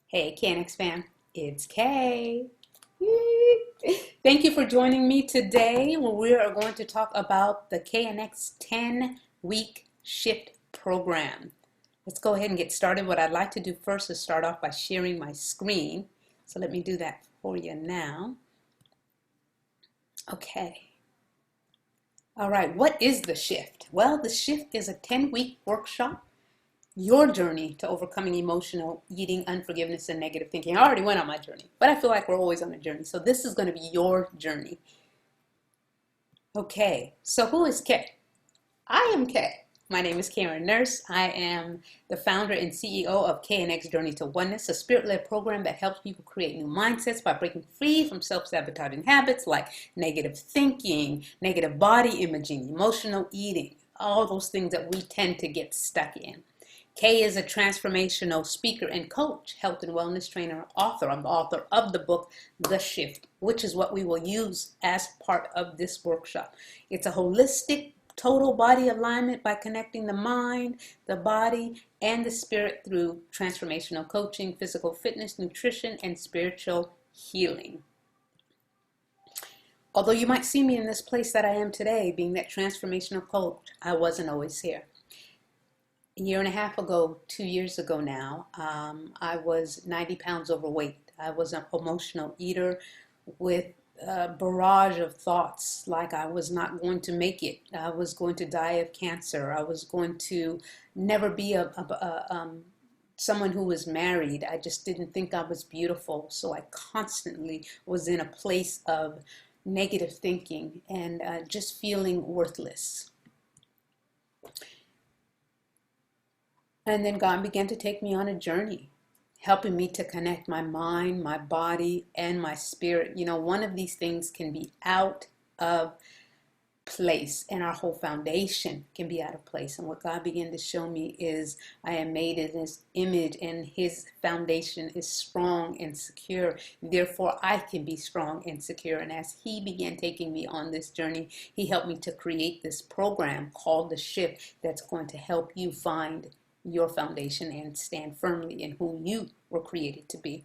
Hey, KNX fam, it's Kay. Thank you for joining me today where we are going to talk about the KNX 10-week shift program. Let's go ahead and get started. What I'd like to do first is start off by sharing my screen. So let me do that for you now. Okay. All right, what is the shift? Well, the shift is a 10-week workshop, your journey to overcoming emotional eating, unforgiveness, and negative thinking. I already went on my journey, but I feel like we're always on a journey. So this is going to be your journey. Okay, so who is Kay? I am Kay. My name is Karen Nurse. I am the founder and CEO of KNX Journey to Oneness, a spirit-led program that helps people create new mindsets by breaking free from self-sabotaging habits like negative thinking, negative body imaging, emotional eating, all those things that we tend to get stuck in. Kay is a transformational speaker and coach, health and wellness trainer, author. I'm the author of the book, The Shift, which is what we will use as part of this workshop. It's a holistic, total body alignment by connecting the mind, the body, and the spirit through transformational coaching, physical fitness, nutrition, and spiritual healing. Although you might see me in this place that I am today, being that transformational coach, I wasn't always here. A year and a half ago, 2 years ago now, I was 90 pounds overweight. I was an emotional eater with a barrage of thoughts like I was not going to make it. I was going to die of cancer. I was going to never be someone who was married. I just didn't think I was beautiful. So I constantly was in a place of negative thinking and just feeling worthless. And then God began to take me on a journey, helping me to connect my mind, my body, and my spirit. You know, one of these things can be out of place, and our whole foundation can be out of place. And what God began to show me is I am made in His image, and His foundation is strong and secure. Therefore, I can be strong and secure. And as He began taking me on this journey, He helped me to create this program called The Shift that's going to help you find your foundation and stand firmly in who you were created to be.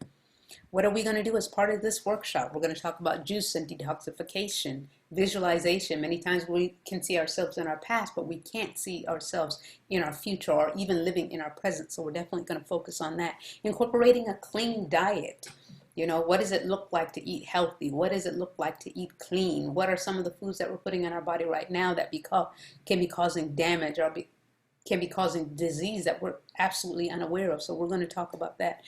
What are we going to do as part of this workshop? We're going to talk about juice and detoxification, visualization. Many times we can see ourselves in our past, but we can't see ourselves in our future or even living in our present. So we're definitely going to focus on that. Incorporating a clean diet. You know, what does it look like to eat healthy? What does it look like to eat clean? What are some of the foods that we're putting in our body right now that can be causing damage or can be causing disease that we're absolutely unaware of? So we're going to talk about that.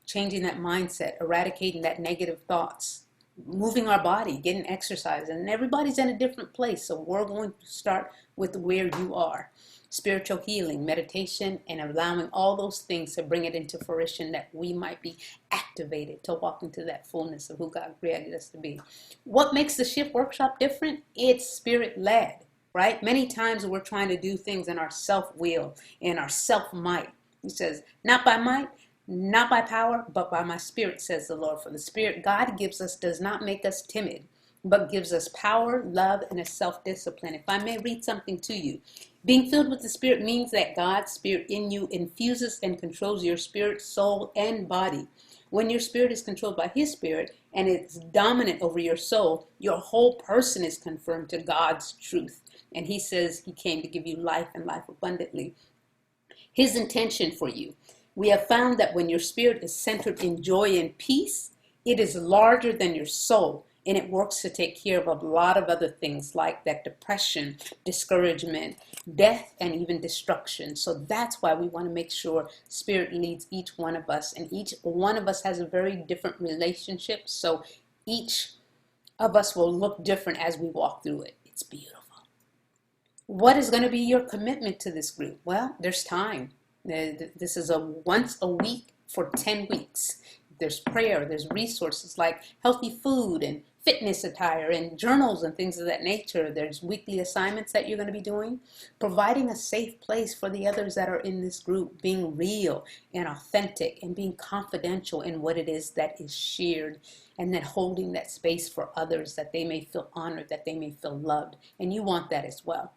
Changing that mindset, eradicating that negative thoughts, moving our body, getting exercise. And everybody's in a different place. So we're going to start with where you are. Spiritual healing, meditation, and allowing all those things to bring it into fruition that we might be activated to walk into that fullness of who God created us to be. What makes the Shift Workshop different? It's spirit-led. Right? Many times we're trying to do things in our self-will, in our self-might. He says, not by might, not by power, but by my spirit, says the Lord. For the spirit God gives us does not make us timid, but gives us power, love, and a self-discipline. If I may read something to you. Being filled with the Spirit means that God's Spirit in you infuses and controls your spirit, soul, and body. When your spirit is controlled by His Spirit and it's dominant over your soul, your whole person is confirmed to God's truth. And He says He came to give you life and life abundantly. His intention for you. We have found that when your spirit is centered in joy and peace, it is larger than your soul. And it works to take care of a lot of other things like that depression, discouragement, death, and even destruction. So that's why we want to make sure Spirit leads each one of us. And each one of us has a very different relationship. So each of us will look different as we walk through it. It's beautiful. What is going to be your commitment to this group? Well, there's time. This is a once a week for 10 weeks. There's prayer, there's resources like healthy food and fitness attire and journals and things of that nature. There's weekly assignments that you're going to be doing. Providing a safe place for the others that are in this group. Being real and authentic and being confidential in what it is that is shared. And then holding that space for others that they may feel honored, that they may feel loved. And you want that as well.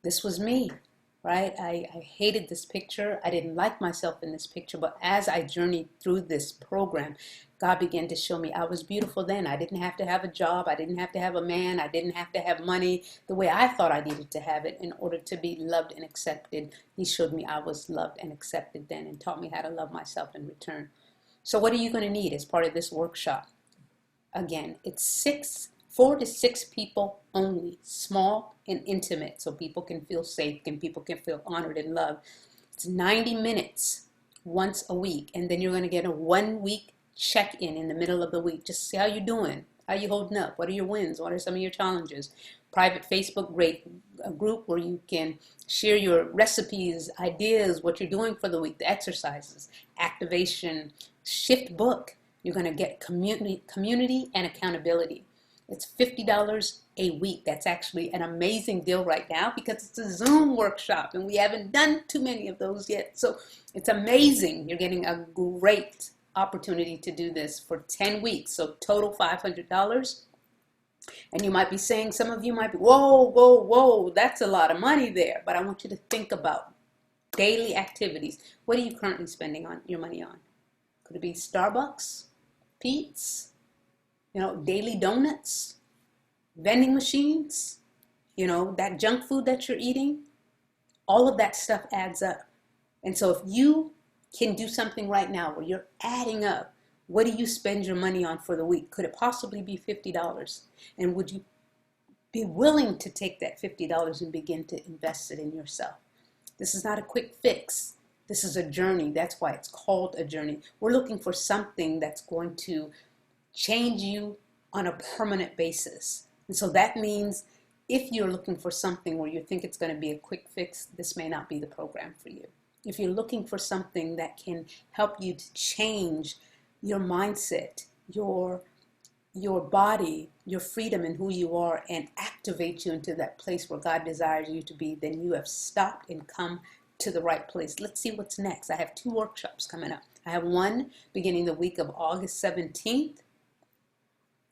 This was me. right? I hated this picture. I didn't like myself in this picture. But as I journeyed through this program, God began to show me I was beautiful then. I didn't have to have a job. I didn't have to have a man. I didn't have to have money the way I thought I needed to have it in order to be loved and accepted. He showed me I was loved and accepted then and taught me how to love myself in return. So what are you going to need as part of this workshop? Again, it's 4 to 6 people only, small and intimate, so people can feel safe and people can feel honored and loved. It's 90 minutes once a week, and then you're going to get a 1 week check-in the middle of the week. Just see how you're doing. How are you holding up? What are your wins? What are some of your challenges? Private Facebook group where you can share your recipes, ideas, what you're doing for the week, the exercises, activation, shift book. You're going to get community and accountability. It's $50 a week. That's actually an amazing deal right now because it's a Zoom workshop and we haven't done too many of those yet. So it's amazing. You're getting a great opportunity to do this for 10 weeks. So total $500. And you might be saying, some of you might be, whoa, that's a lot of money there. But I want you to think about daily activities. What are you currently spending your money on? Could it be Starbucks, Pete's, daily donuts, vending machines, that junk food that you're eating? All of that stuff adds up. And so if you can do something right now where you're adding up, what do you spend your money on for the week? Could it possibly be $50? And would you be willing to take that $50 and begin to invest it in yourself? This is not a quick fix. This is a journey. That's why it's called a journey. We're looking for something that's going to change you on a permanent basis. And so that means if you're looking for something where you think it's going to be a quick fix, this may not be the program for you. If you're looking for something that can help you to change your mindset, your body, your freedom in who you are, and activate you into that place where God desires you to be, then you have stopped and come to the right place. Let's see what's next. I have 2 workshops coming up. I have one beginning the week of August 17th.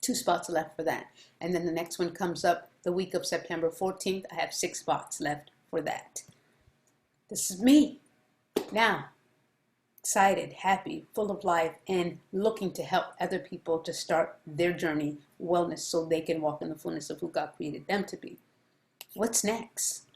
2 spots left for that. And then the next one comes up the week of September 14th. I have 6 spots left for that. This is me. Now, excited, happy, full of life, and looking to help other people to start their journey, wellness, so they can walk in the fullness of who God created them to be. What's next?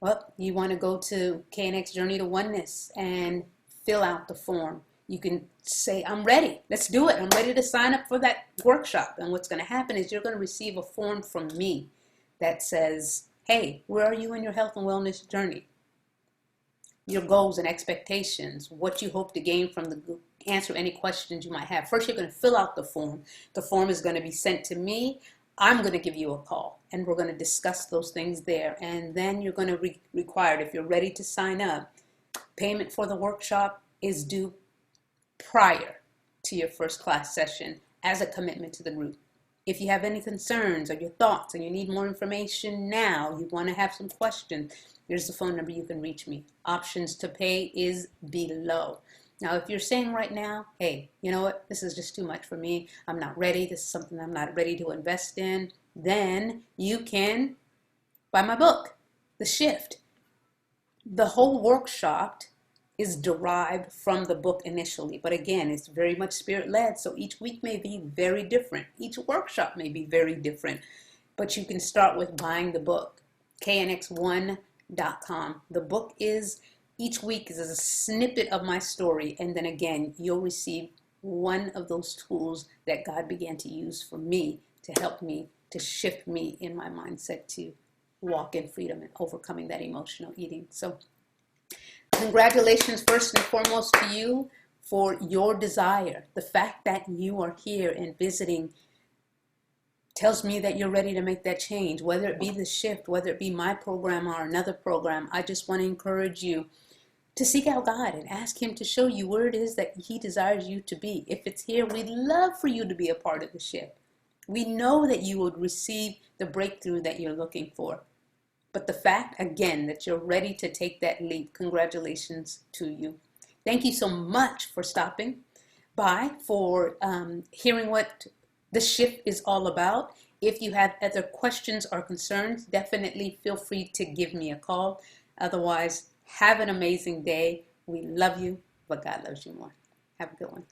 Well, you want to go to KNX Journey to Oneness and fill out the form. You can say, I'm ready. Let's do it. I'm ready to sign up for that workshop. And what's going to happen is you're going to receive a form from me that says, hey, where are you in your health and wellness journey? Your goals and expectations, what you hope to gain from the group, answer any questions you might have. First, you're going to fill out the form. The form is going to be sent to me. I'm going to give you a call, and we're going to discuss those things there. And then you're going to be required, if you're ready to sign up, payment for the workshop is due prior to your first class session as a commitment to the group. If you have any concerns or your thoughts and you need more information now, you want to have some questions, here's the phone number you can reach me. Options to pay is below. Now, if you're saying right now, hey, you know what, this is just too much for me, I'm not ready, this is something I'm not ready to invest in, then you can buy my book, The Shift. The whole workshop is derived from the book initially, but again, it's very much spirit-led, so each week may be very different. Each workshop may be very different, but you can start with buying the book, knx1.com. The book is, each week is a snippet of my story, and then again, you'll receive one of those tools that God began to use for me to help me, to shift me in my mindset to walk in freedom and overcoming that emotional eating. So congratulations first and foremost to you for your desire. The fact that you are here and visiting tells me that you're ready to make that change, whether it be the shift, whether it be my program or another program. I just want to encourage you to seek out God and ask Him to show you where it is that He desires you to be. If it's here, we'd love for you to be a part of the shift. We know that you would receive the breakthrough that you're looking for. But the fact, again, that you're ready to take that leap, congratulations to you. Thank you so much for stopping by, for hearing what the shift is all about. If you have other questions or concerns, definitely feel free to give me a call. Otherwise, have an amazing day. We love you, but God loves you more. Have a good one.